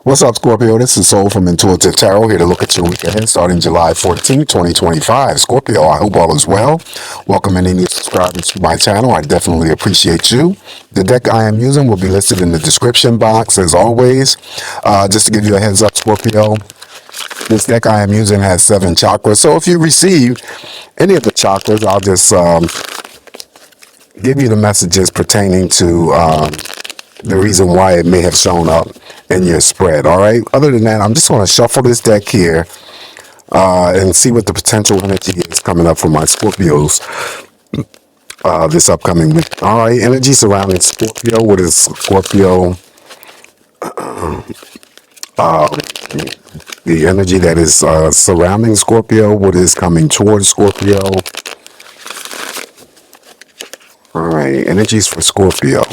What's up, Scorpio? This is Soul from Intuitive Tarot here to look at your week ahead starting July 14, 2025. Scorpio, I hope all is well. Welcome any new subscribers to my channel. I definitely appreciate you. The deck I am using will be listed in the description box as always. Just to give you a heads up, Scorpio, this deck I am using has 7 chakras. So if you receive any of the chakras, I'll just give you the messages pertaining to the reason why it may have shown up in your spread. All right, other than that, I'm just going to shuffle this deck here and see what the potential energy is coming up for my Scorpios this upcoming week. All right, energy surrounding Scorpio. What is Scorpio? The energy that is surrounding Scorpio. What is coming towards Scorpio? All right, energies for Scorpio.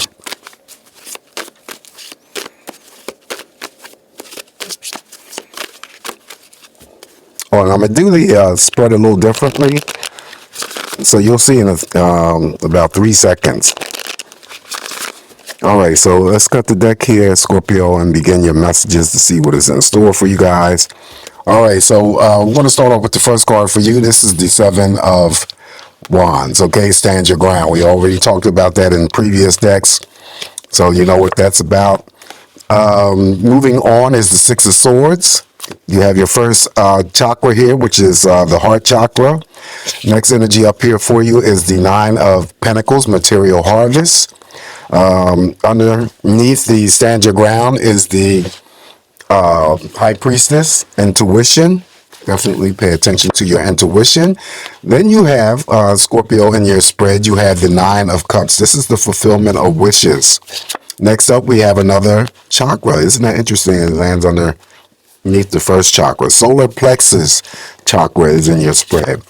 Oh, and I'm going to do the spread a little differently. So you'll see in about 3 seconds. All right, so let's cut the deck here, Scorpio, and begin your messages to see what is in store for you guys. All right, so we're going to start off with the first card for you. This is the 7 of Wands. Okay, stand your ground. We already talked about that in previous decks, so you know what that's about. Moving on is the 6 of Swords. You have your first chakra here, which is the heart chakra. Next energy up here for you is the 9 of Pentacles, material harvest. Underneath the stand your ground is the High Priestess, intuition. Definitely pay attention to your intuition. Then you have Scorpio in your spread. You have the 9 of Cups. This is the fulfillment of wishes. Next up, we have another chakra. Isn't that interesting? It lands underneath the first chakra. Solar plexus chakra is in your spread.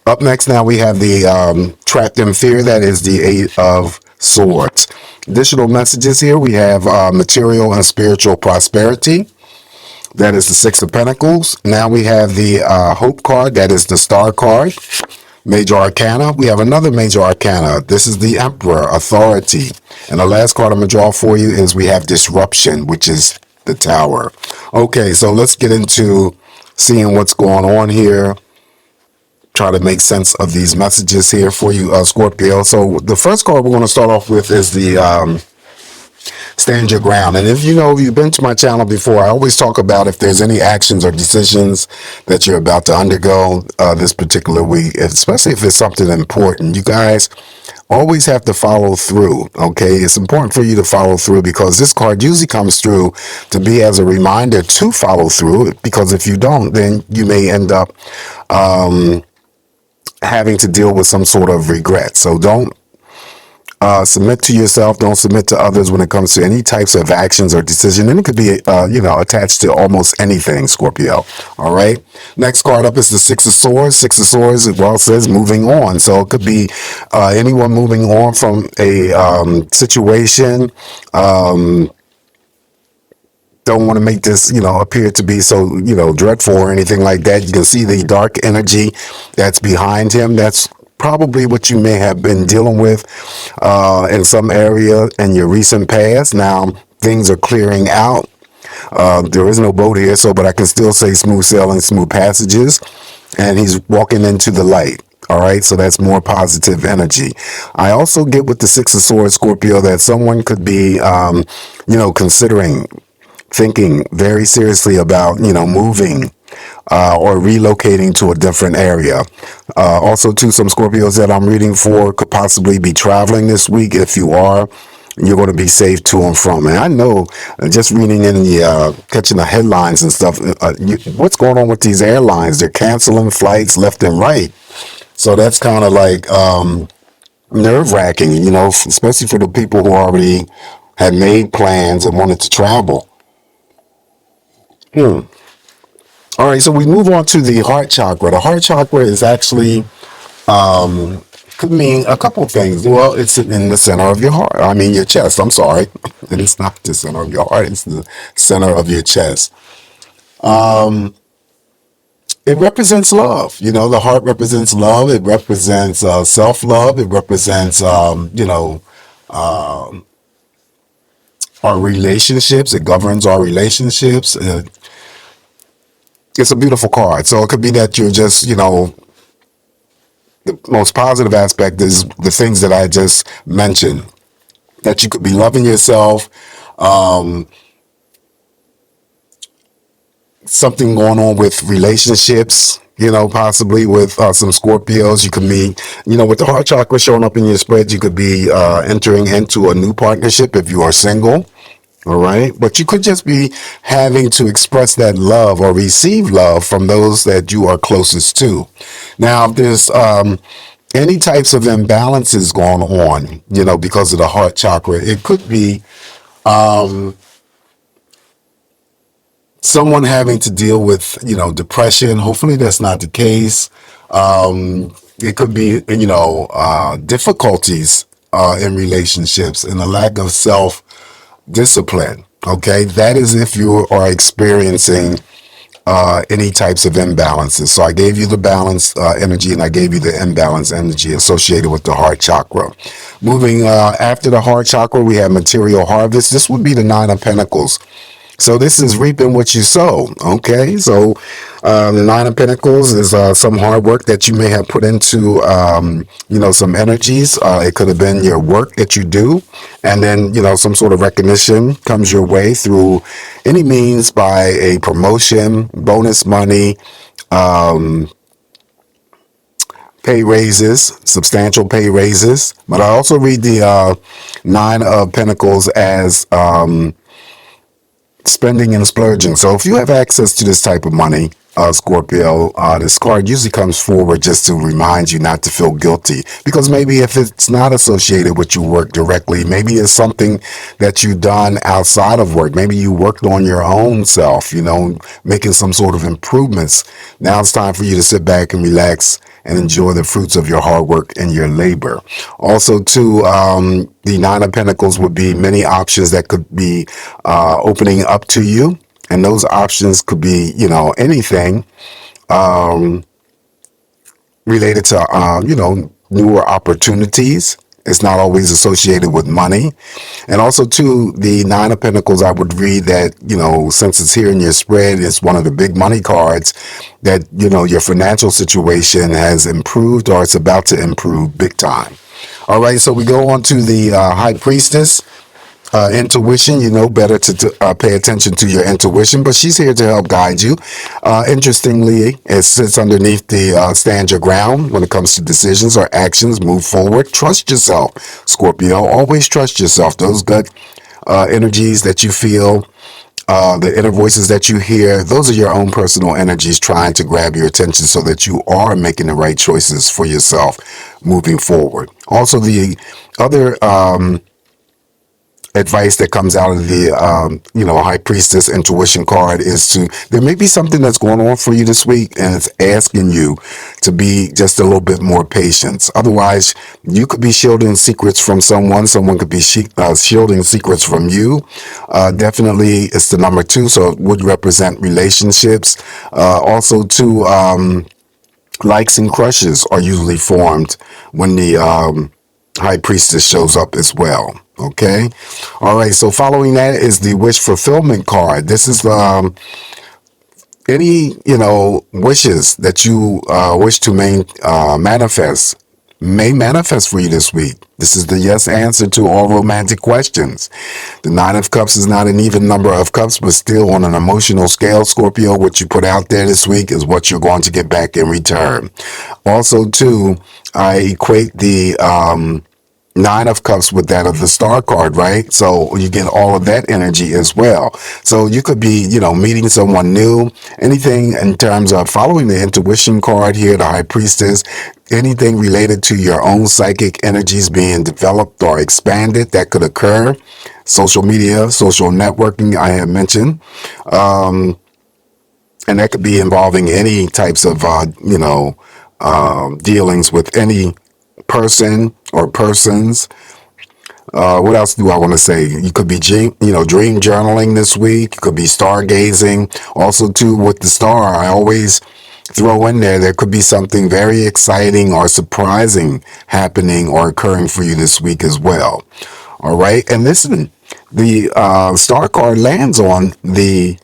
Up next now we have the trapped in fear. That is the 8 of Swords. Additional messages here. We have material and spiritual prosperity. That is the 6 of Pentacles. Now we have the Hope card. That is the Star card. Major Arcana. We have another Major Arcana. This is the Emperor, authority. And the last card I'm going to draw for you is we have Disruption, which is the Tower. Okay, so let's get into seeing what's going on here. Try to make sense of these messages here for you, Scorpio. So the first card we're going to start off with is the stand your ground. And if you've been to my channel before, I always talk about if there's any actions or decisions that you're about to undergo this particular week, especially if it's something important, you guys always have to follow through. Okay, it's important for you to follow through because this card usually comes through to be as a reminder to follow through, because if you don't, then you may end up having to deal with some sort of regret. So don't submit to yourself, don't submit to others when it comes to any types of actions or decision. And it could be, attached to almost anything, Scorpio. All right. Next card up is the 6 of Swords. 6 of Swords, well, it says moving on. So it could be anyone moving on from a situation. Don't want to make this, appear to be so, dreadful or anything like that. You can see the dark energy that's behind him. That's probably what you may have been dealing with in some area in your recent past. Now things are clearing out. There is no boat here, but I can still say smooth sailing, smooth passages, and he's walking into the light. All right, so that's more positive energy. I also get with the 6 of Swords, Scorpio, that someone could be, considering, thinking very seriously about, moving or relocating to a different area. Also, too, some Scorpios that I'm reading for could possibly be traveling this week. If you are, you're going to be safe to and from. And I know, just reading in the catching the headlines and stuff, what's going on with these airlines? They're canceling flights left and right. So that's kind of like nerve-wracking, especially for the people who already had made plans and wanted to travel. All right, so we move on to the heart chakra. The heart chakra is actually, could mean a couple of things. Well, it's in the center of your heart. I mean, your chest. I'm sorry. And it's not the center of your heart. It's the center of your chest. It represents love. The heart represents love. It represents self-love. It represents, our relationships. It governs our relationships. It's a beautiful card. So it could be that you're just, the most positive aspect is the things that I just mentioned, that you could be loving yourself. Um, Something going on with relationships, possibly with some Scorpios. You could meet, with the heart chakra showing up in your spread, you could be entering into a new partnership if you are single. All right. But you could just be having to express that love or receive love from those that you are closest to. Now, if there's any types of imbalances going on, because of the heart chakra, it could be someone having to deal with, depression. Hopefully that's not the case. It could be, difficulties in relationships and a lack of self discipline. Okay. That is if you are experiencing any types of imbalances. So I gave you the balance energy, and I gave you the imbalance energy associated with the heart chakra. Moving after the heart chakra, we have material harvest. This would be the Nine of Pentacles. So this is reaping what you sow. Okay, so the Nine of Pentacles is some hard work that you may have put into, some energies. It could have been your work that you do, and then some sort of recognition comes your way through any means, by a promotion, bonus money, pay raises, substantial pay raises. But I also read the Nine of Pentacles as spending and splurging. So if you have access to this type of money, Scorpio, this card usually comes forward just to remind you not to feel guilty, because maybe if it's not associated with your work directly, maybe it's something that you've done outside of work. Maybe you worked on your own self, making some sort of improvements. Now it's time for you to sit back and relax and enjoy the fruits of your hard work and your labor. Also, too, the Nine of Pentacles would be many options that could be opening up to you. And those options could be, anything related to, newer opportunities. It's not always associated with money. And also, too, the Nine of Pentacles, I would read that, since it's here in your spread, it's one of the big money cards, that, your financial situation has improved, or it's about to improve big time. All right, so we go on to the High Priestess. Intuition, better to pay attention to your intuition, but she's here to help guide you. Interestingly, it sits underneath the stand your ground when it comes to decisions or actions. Move forward. Trust yourself, Scorpio. Always trust yourself. Those gut energies that you feel, the inner voices that you hear, those are your own personal energies trying to grab your attention so that you are making the right choices for yourself moving forward. Also, the other advice that comes out of the High Priestess intuition card is there may be something that's going on for you this week, and it's asking you to be just a little bit more patient. Otherwise, you could be shielding secrets from someone could be shielding secrets from you. Definitely it's the number 2, so it would represent relationships. Also, too, likes and crushes are usually formed when the High Priestess shows up as well. Okay. All right. So following that is the wish fulfillment card. This is any wishes that you wish to manifest may manifest for you this week. This is the yes answer to all romantic questions. The Nine of Cups is not an even number of cups, but still on an emotional scale, Scorpio, what you put out there this week is what you're going to get back in return. Also, too, I equate the Nine of Cups with that of the Star card, right? So you get all of that energy as well. So you could be, meeting someone new, anything in terms of following the intuition card here, the High Priestess, anything related to your own psychic energies being developed or expanded that could occur. Social media, social networking, I have mentioned. And that could be involving any types of, dealings with any person or persons. What else do I want to say? You could be, dream journaling this week. You could be stargazing. Also, too, with the star, I always throw in there could be something very exciting or surprising happening or occurring for you this week as well. All right. And listen, the star card lands on the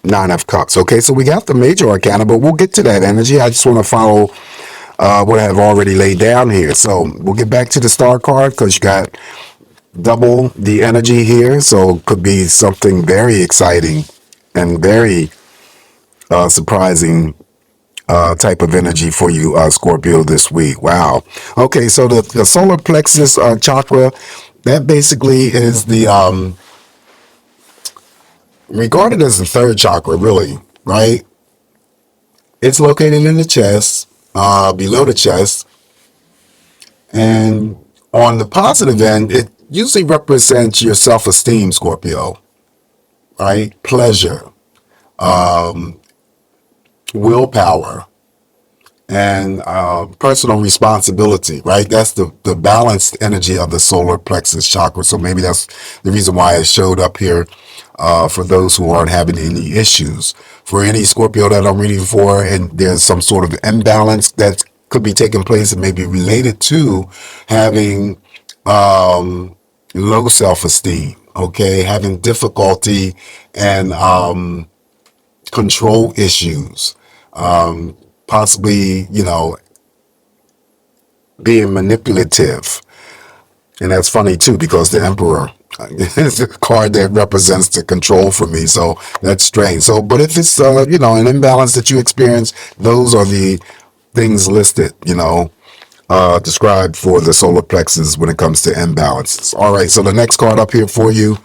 Nine of Cups. Okay, so we got the major arcana, but we'll get to that energy. I just want to follow what I have already laid down here. So we'll get back to the star card because you got double the energy here. So it could be something very exciting and very surprising type of energy for you, Scorpio, this week. Wow. Okay, so the solar plexus chakra, that basically is the regarded as the third chakra, really, right? It's located in the chest, below the chest, and on the positive end, it usually represents your self-esteem, Scorpio, right? Pleasure, willpower, and personal responsibility, right? That's the balanced energy of the solar plexus chakra. So maybe that's the reason why it showed up here for those who aren't having any issues. For any Scorpio that I'm reading for, and there's some sort of imbalance that could be taking place and may be related to having low self-esteem, okay? Having difficulty and control issues. Possibly, being manipulative. And that's funny too, because the Emperor is a card that represents the control for me. So that's strange. So, but if it's, an imbalance that you experience, those are the things listed, described for the solar plexus when it comes to imbalances. All right. So the next card up here for you,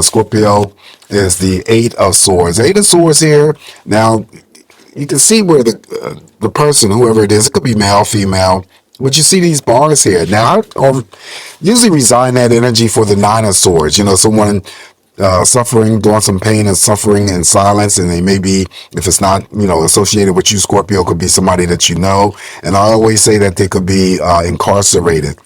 Scorpio, is the Eight of Swords. Eight of Swords here. Now, you can see where the person, whoever it is, it could be male, female, but you see these bars here. Now, I usually resign that energy for the Nine of Swords. Someone suffering, doing some pain and suffering in silence, and they may be, if it's not, associated with you, Scorpio, could be somebody that you know. And I always say that they could be incarcerated.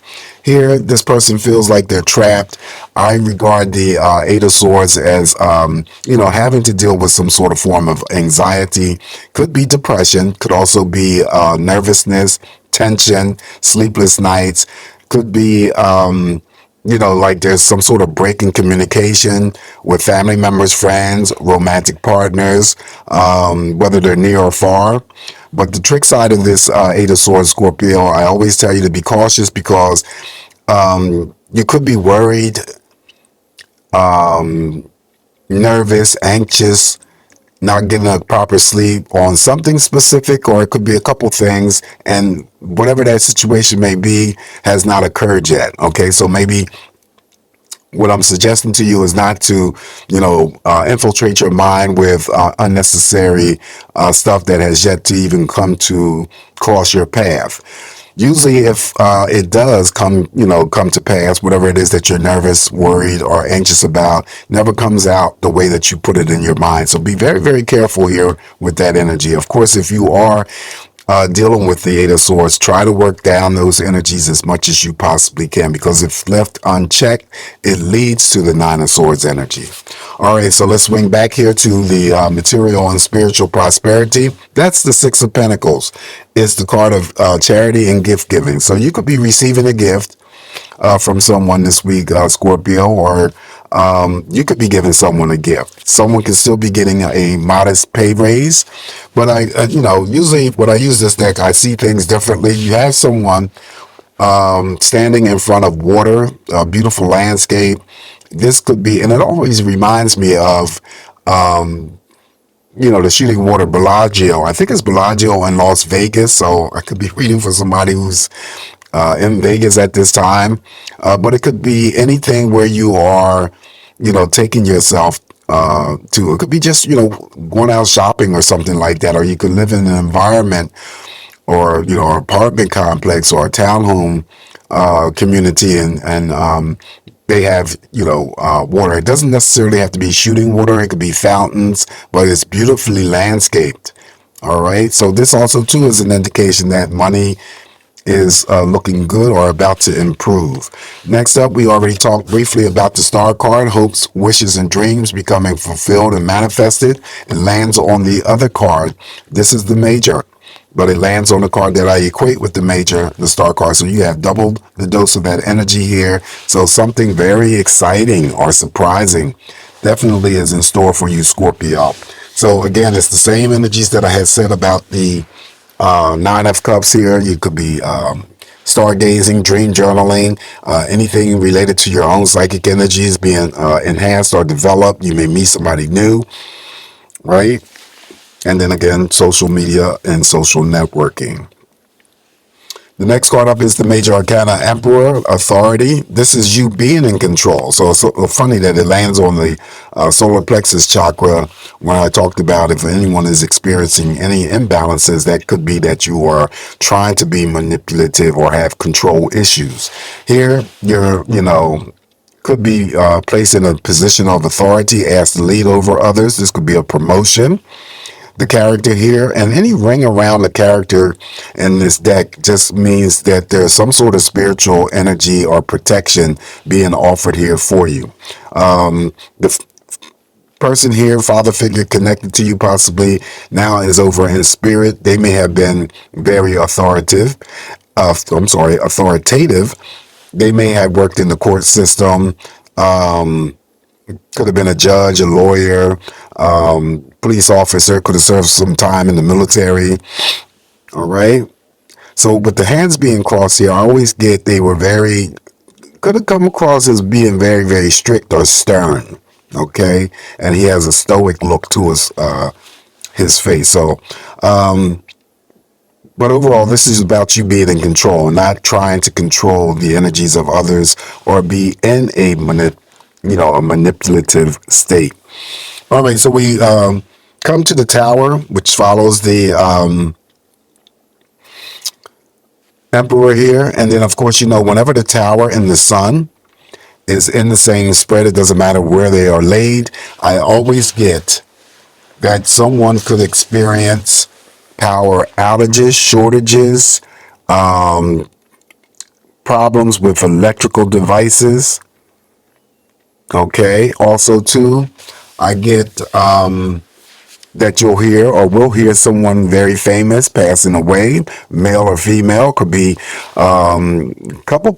Here, this person feels like they're trapped. I regard the Eight of Swords as, having to deal with some sort of form of anxiety. Could be depression. Could also be nervousness, tension, sleepless nights. Could be, like there's some sort of break in communication with family members, friends, romantic partners, whether they're near or far. But the trick side of this Eight of Swords, Scorpio, I always tell you to be cautious because you could be worried, nervous, anxious, not getting a proper sleep on something specific, or it could be a couple things, and whatever that situation may be has not occurred yet. Okay, so maybe what I'm suggesting to you is not to, infiltrate your mind with unnecessary stuff that has yet to even come to cross your path. Usually, if it does come to pass, whatever it is that you're nervous, worried, or anxious about, never comes out the way that you put it in your mind. So be very, very careful here with that energy. Of course, if you are dealing with the Eight of Swords, try to work down those energies as much as you possibly can, because if left unchecked, it leads to the Nine of Swords energy. All right, so let's swing back here to the material and spiritual prosperity. That's the Six of Pentacles. It's the card of charity and gift giving. So you could be receiving a gift from someone this week, Scorpio, or you could be giving someone a gift. Someone can still be getting a modest pay raise, but usually when I use this deck, I see things differently. You have someone standing in front of water, a beautiful landscape. This could be, and it always reminds me of, the shooting water Bellagio. I think it's Bellagio in Las Vegas, so I could be reading for somebody who's in Vegas at this time, but it could be anything where you are, taking yourself to. It could be just, going out shopping or something like that, or you could live in an environment or, apartment complex or a townhome community, and they have, water. It doesn't necessarily have to be shooting water. It could be fountains, but it's beautifully landscaped. All right. So this also too is an indication that money is looking good or about to improve. Next up, we already talked briefly about the star card, hopes, wishes, and dreams becoming fulfilled and manifested. It lands on the other card. This is the major. but it lands on the card that I equate with the major, the star card. So you have doubled the dose of that energy here. So something very exciting or surprising definitely is in store for you, Scorpio. So again, it's the same energies that I had said about the Nine of Cups here. You could be stargazing, dream journaling, anything related to your own psychic energies being enhanced or developed. You may meet somebody new, right? And then again, social media and social networking. The next card up is the Major Arcana Emperor, Authority. This is you being in control. So it's so funny that it lands on the solar plexus chakra when I talked about if anyone is experiencing any imbalances, that could be that you are trying to be manipulative or have control issues. Here, could be placed in a position of authority, asked to lead over others. This could be a promotion. The character here, and any ring around the character in this deck just means that there's some sort of spiritual energy or protection being offered here for you. The person here, father figure connected to you possibly now, is over in spirit. They may have been very authoritative. They may have worked in the court system. Could have been a judge, a lawyer, police officer, could have served some time in the military. All right. So with the hands being crossed here, I always get they were could have come across as being very, very strict or stern. Okay. And he has a stoic look to his face. So, but overall, this is about you being in control, not trying to control the energies of others or be in a manipulative state. All right, so we come to the Tower, which follows the Emperor here. And then, of course, whenever the Tower and the Sun is in the same spread, it doesn't matter where they are laid, I always get that someone could experience power outages, shortages, problems with electrical devices. Okay. Also, too, I get that you'll hear or will hear someone very famous passing away, male or female. Could be couple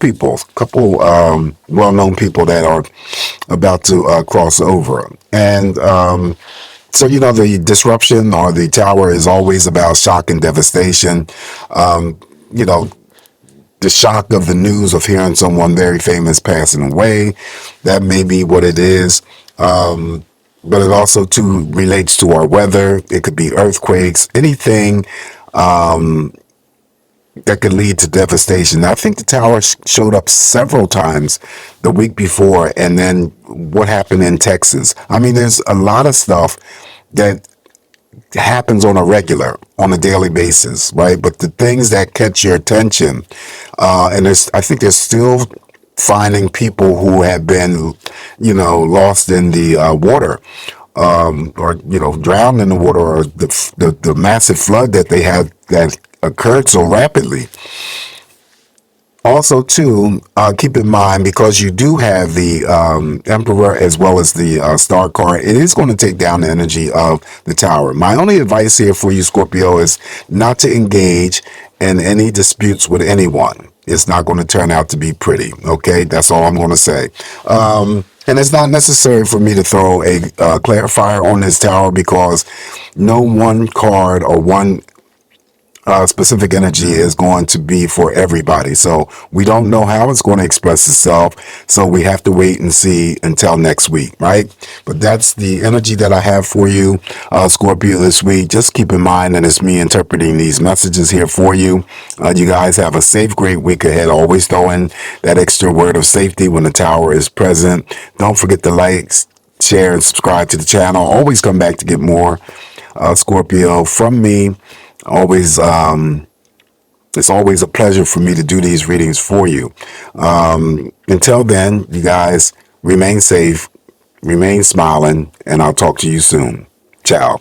well-known people that are about to cross over. And so, the disruption or the Tower is always about shock and devastation. The shock of the news of hearing someone very famous passing away, that may be what it is. But it also too relates to our weather. It could be earthquakes, anything that could lead to devastation. I think the Tower showed up several times the week before, and then what happened in Texas. I mean, there's a lot of stuff that happens on a daily basis, right? But the things that catch your attention, and I think there's still finding people who have been, lost in the water, or drowned in the water, or the massive flood that they had that occurred so rapidly. Also, too, keep in mind, because you do have the Emperor as well as the Star card, it is going to take down the energy of the Tower. My only advice here for you, Scorpio, is not to engage in any disputes with anyone. It's not going to turn out to be pretty. Okay, that's all I'm going to say. And it's not necessary for me to throw a clarifier on this Tower, because no one card or one specific energy is going to be for everybody. So we don't know how it's going to express itself. So we have to wait and see until next week, right? But that's the energy that I have for you, Scorpio, this week. Just keep in mind that it's me interpreting these messages here for you. You guys have a safe, great week ahead. Always throw in that extra word of safety when the Tower is present. Don't forget to like, share, and subscribe to the channel. Always come back to get more, Scorpio, from me. Always, it's always a pleasure for me to do these readings for you. Until then, you guys remain safe, remain smiling, and I'll talk to you soon. Ciao.